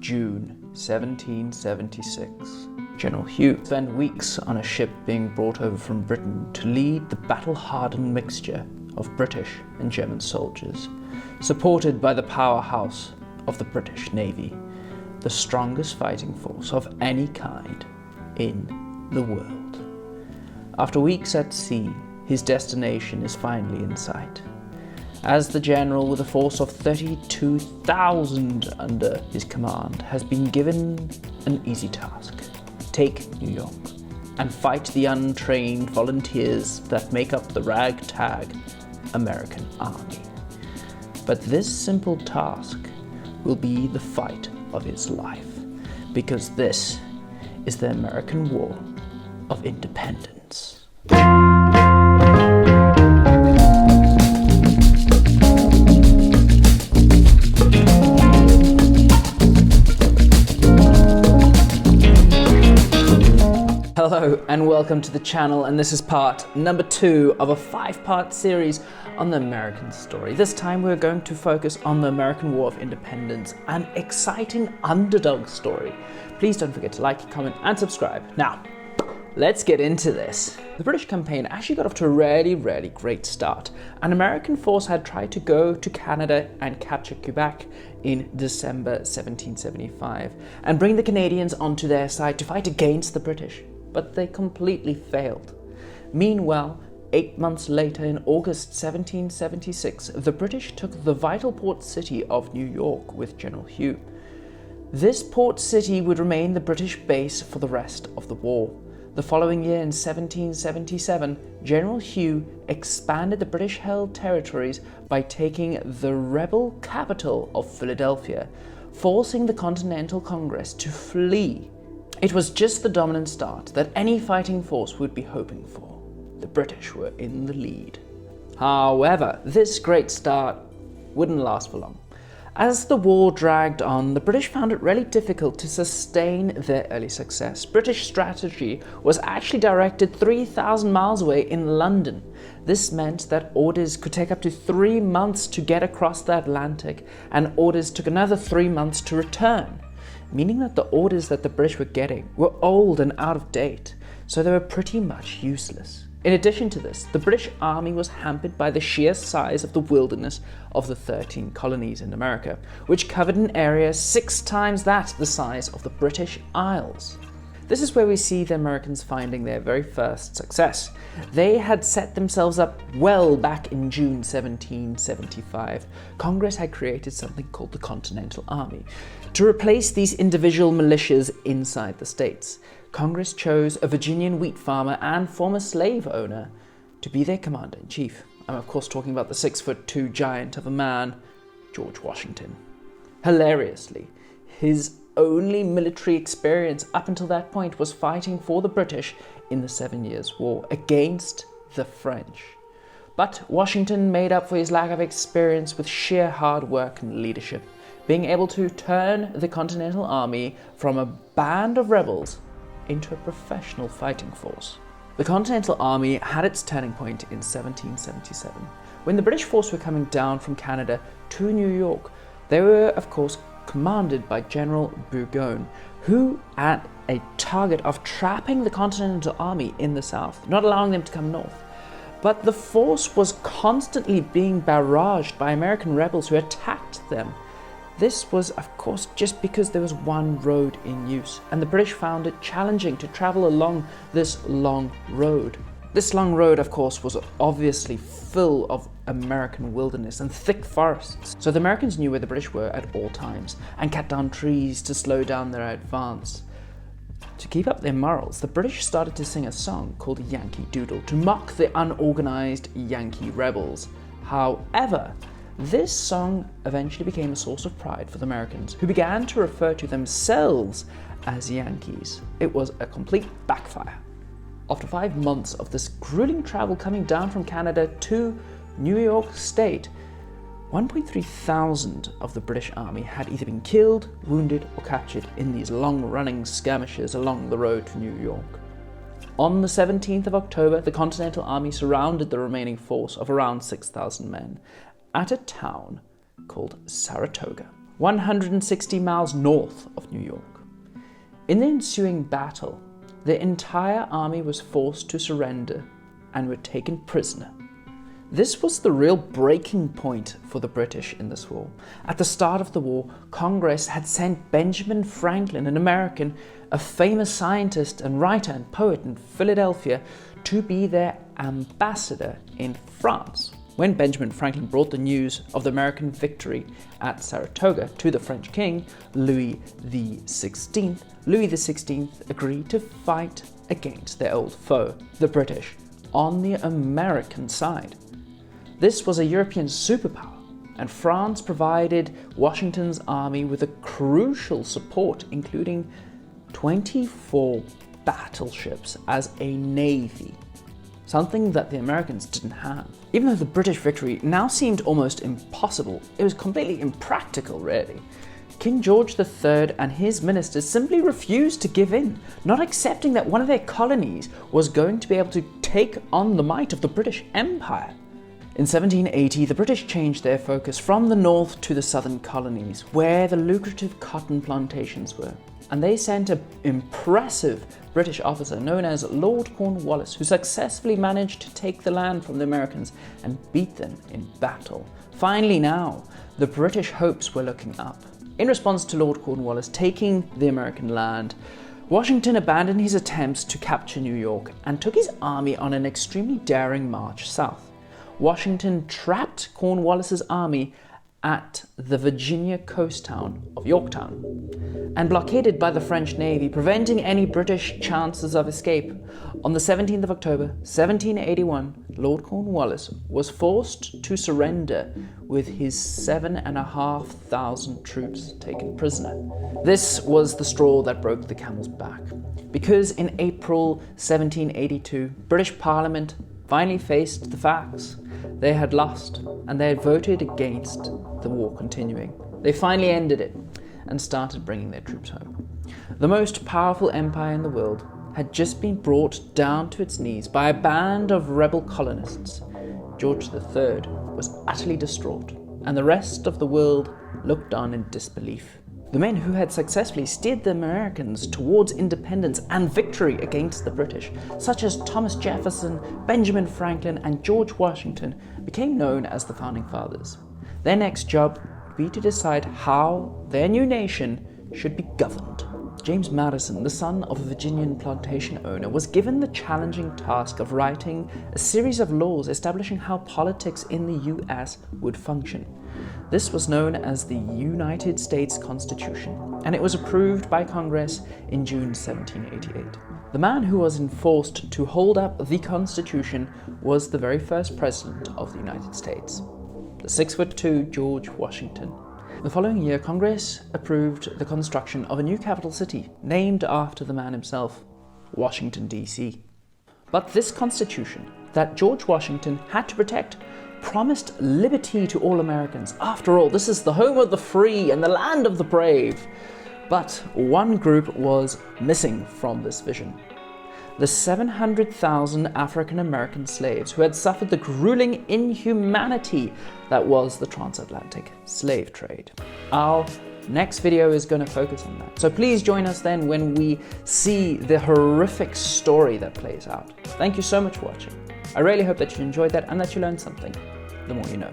June 1776. General Hugh spent weeks on a ship being brought over from Britain to lead the battle-hardened mixture of British and German soldiers, supported by the powerhouse of the British Navy, the strongest fighting force of any kind in the world. After weeks at sea, his destination is finally in sight. As the general, with a force of 32,000 under his command, has been given an easy task: take New York and fight the untrained volunteers that make up the ragtag American army. But this simple task will be the fight of his life, because this is the American War of Independence. Hello and welcome to the channel, and this is part number 2 of a 5-part series on the American story. This time we're going to focus on the American War of Independence, an exciting underdog story. Please don't forget to like, comment and subscribe. Now, let's get into this. The British campaign actually got off to a really great start. An American force had tried to go to Canada and capture Quebec in December 1775 and bring the Canadians onto their side to fight against the British, but they completely failed. Meanwhile, 8 months later, in August 1776, the British took the vital port city of New York with General Hugh. This port city would remain the British base for the rest of the war. The following year, in 1777, General Hugh expanded the British-held territories by taking the rebel capital of Philadelphia, forcing the Continental Congress to flee. It was just the dominant start that any fighting force would be hoping for. The British were in the lead. However, this great start wouldn't last for long. As the war dragged on, the British found it really difficult to sustain their early success. British strategy was actually directed 3,000 miles away in London. This meant that orders could take up to 3 months to get across the Atlantic, and orders took another 3 months to return, meaning that the orders that the British were getting were old and out of date, so they were pretty much useless. In addition to this, the British Army was hampered by the sheer size of the wilderness of the 13 colonies in America, which covered an area 6 times the size of the British Isles. This is where we see the Americans finding their very first success. They had set themselves up well back in June 1775. Congress had created something called the Continental Army to replace these individual militias inside the states. Congress chose a Virginian wheat farmer and former slave owner to be their commander-in-chief. I'm of course talking about the 6'2" giant of a man, George Washington. Hilariously, his only military experience up until that point was fighting for the British in the 7 Years' War against the French. But Washington made up for his lack of experience with sheer hard work and leadership, being able to turn the Continental Army from a band of rebels into a professional fighting force. The Continental Army had its turning point in 1777. When the British force were coming down from Canada to New York, they were of course commanded by General Burgoyne, who had a target of trapping the Continental Army in the south, not allowing them to come north. But the force was constantly being barraged by American rebels who attacked them. This was, of course, just because there was one road in use, and the British found it challenging to travel along this long road. This long road, of course, was obviously full of American wilderness and thick forests, so the Americans knew where the British were at all times and cut down trees to slow down their advance. To keep up their morals, the British started to sing a song called Yankee Doodle to mock the unorganized Yankee rebels. However, this song eventually became a source of pride for the Americans, who began to refer to themselves as Yankees. It was a complete backfire. After 5 months of this grueling travel coming down from Canada to New York State, 1.3 thousand of the British Army had either been killed, wounded, or captured in these long-running skirmishes along the road to New York. On the 17th of October, the Continental Army surrounded the remaining force of around 6,000 men at a town called Saratoga. 160 miles north of New York. In the ensuing battle, the entire army was forced to surrender and were taken prisoner. This was the real breaking point for the British in this war. At the start of the war, Congress had sent Benjamin Franklin, an American, a famous scientist and writer and poet in Philadelphia, to be their ambassador in France. When Benjamin Franklin brought the news of the American victory at Saratoga to the French king, Louis XVI, Louis XVI agreed to fight against their old foe, the British, on the American side. This was a European superpower, and France provided Washington's army with a crucial support, including 24 battleships as a navy, something that the Americans didn't have. Even though the British victory now seemed almost impossible, it was completely impractical, really. King George III and his ministers simply refused to give in, not accepting that one of their colonies was going to be able to take on the might of the British Empire. In 1780, the British changed their focus from the north to the southern colonies, where the lucrative cotton plantations were. And they sent an impressive British officer known as Lord Cornwallis, who successfully managed to take the land from the Americans and beat them in battle. Finally now, the British hopes were looking up. In response to Lord Cornwallis taking the American land, Washington abandoned his attempts to capture New York and took his army on an extremely daring march south. Washington trapped Cornwallis's army at the Virginia coast town of Yorktown and blockaded by the French Navy, preventing any British chances of escape. On the 17th of October, 1781, Lord Cornwallis was forced to surrender with his 7,500 troops taken prisoner. This was the straw that broke the camel's back, because in April 1782, British Parliament finally faced the facts. They had lost, and they had voted against the war continuing. They finally ended it and started bringing their troops home. The most powerful empire in the world had just been brought down to its knees by a band of rebel colonists. George III was utterly distraught, and the rest of the world looked on in disbelief. The men who had successfully steered the Americans towards independence and victory against the British, such as Thomas Jefferson, Benjamin Franklin, and George Washington, became known as the Founding Fathers. Their next job would be to decide how their new nation should be governed. James Madison, the son of a Virginian plantation owner, was given the challenging task of writing a series of laws establishing how politics in the US would function. This was known as the United States Constitution, and it was approved by Congress in June 1788. The man who was enforced to hold up the Constitution was the very first president of the United States, the 6'2" George Washington. The following year, Congress approved the construction of a new capital city, named after the man himself, Washington, D.C. But this Constitution that George Washington had to protect promised liberty to all Americans. After all, this is the home of the free and the land of the brave. But one group was missing from this vision: the 700,000 African American slaves who had suffered the grueling inhumanity that was the transatlantic slave trade. Our next video is going to focus on that. So please join us then when we see the horrific story that plays out. Thank you so much for watching. I really hope that you enjoyed that and that you learned something. The more you know.